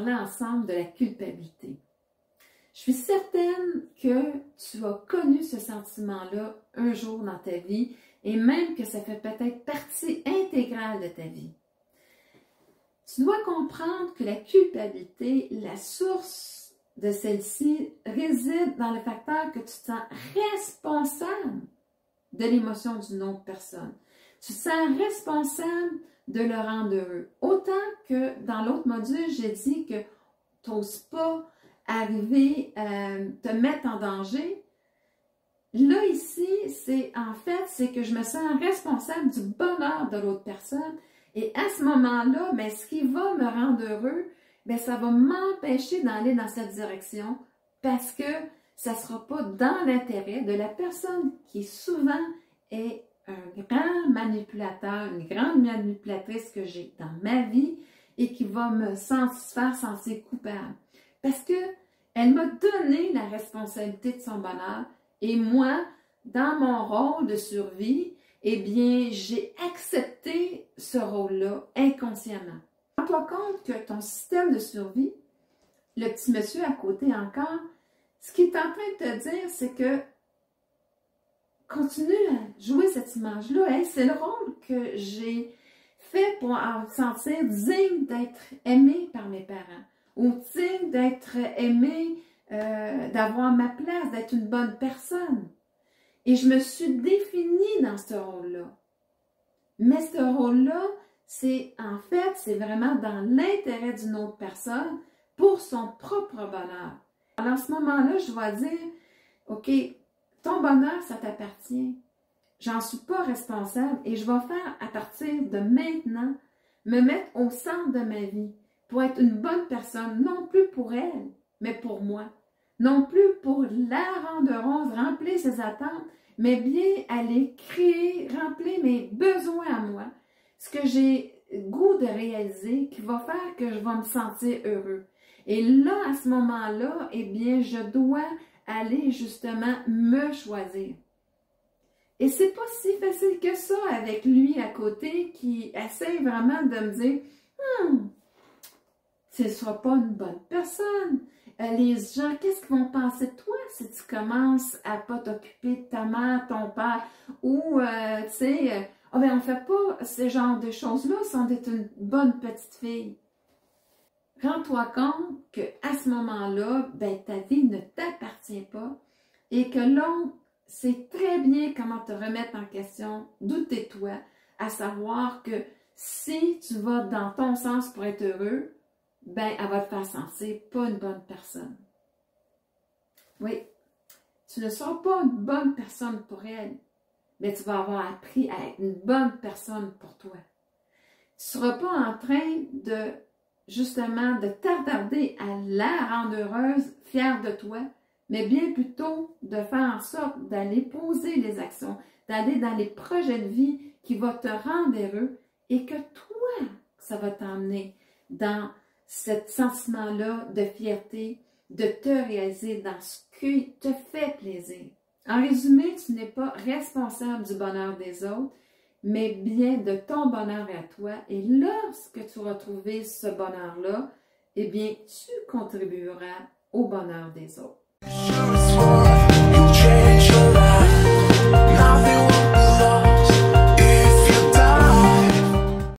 parler ensemble de la culpabilité. Je suis certaine que tu as connu ce sentiment-là un jour dans ta vie et même que ça fait peut-être partie intégrale de ta vie. Tu dois comprendre que la culpabilité, la source de celle-ci réside dans le facteur que tu te sens responsable de l'émotion d'une autre personne. Tu te sens responsable de le rendre heureux. Autant que dans l'autre module, j'ai dit que tu n'oses pas arriver à te mettre en danger. Là, ici, c'est que je me sens responsable du bonheur de l'autre personne. Et à ce moment-là, bien, ce qui va me rendre heureux, bien, ça va m'empêcher d'aller dans cette direction parce que ça ne sera pas dans l'intérêt de la personne qui souvent est un grand manipulateur, une grande manipulatrice que j'ai dans ma vie et qui va me faire sentir coupable. Parce que elle m'a donné la responsabilité de son bonheur et moi, dans mon rôle de survie, eh bien, j'ai accepté ce rôle-là inconsciemment. Rends-toi compte que ton système de survie, le petit monsieur à côté encore, ce qu'il est en train de te dire, c'est que continue à jouer cette image-là. Hey, c'est le rôle que j'ai fait pour me sentir digne d'être aimé par mes parents ou digne d'être aimé, d'avoir ma place, d'être une bonne personne. Et je me suis définie dans ce rôle-là. Mais ce rôle-là, c'est vraiment dans l'intérêt d'une autre personne pour son propre bonheur. Alors, à ce moment-là, je vais dire, OK, ton bonheur, ça t'appartient. J'en suis pas responsable et je vais faire à partir de maintenant, me mettre au centre de ma vie pour être une bonne personne, non plus pour elle, mais pour moi. Non plus pour la rendre heureuse, remplir ses attentes, mais bien aller créer, remplir mes besoins à moi. Ce que j'ai goût de réaliser qui va faire que je vais me sentir heureux. Et là, à ce moment-là, eh bien, je dois aller justement me choisir. Et c'est pas si facile que ça avec lui à côté qui essaie vraiment de me dire ce ne sera pas une bonne personne. Les gens, qu'est-ce qu'ils vont penser de toi si tu commences à pas t'occuper de ta mère, ton père, ou, tu sais, on ne fait pas ce genre de choses-là si on est une bonne petite fille. Rends-toi compte qu'à ce moment-là, ben, ta vie ne t'appartient pas et que l'autre sait très bien comment te remettre en question, d'où t'es toi, à savoir que si tu vas dans ton sens pour être heureux, ben, elle va te faire sentir pas une bonne personne. Oui, tu ne seras pas une bonne personne pour elle, mais tu vas avoir appris à être une bonne personne pour toi. Tu ne seras pas en train de, justement, de t'attarder à la rendre heureuse, fière de toi, mais bien plutôt de faire en sorte d'aller poser les actions, d'aller dans les projets de vie qui vont te rendre heureux et que toi, ça va t'emmener dans ce sentiment-là de fierté, de te réaliser dans ce qui te fait plaisir. En résumé, tu n'es pas responsable du bonheur des autres, mais bien de ton bonheur à toi. Et lorsque tu auras trouvé ce bonheur-là, eh bien, tu contribueras au bonheur des autres.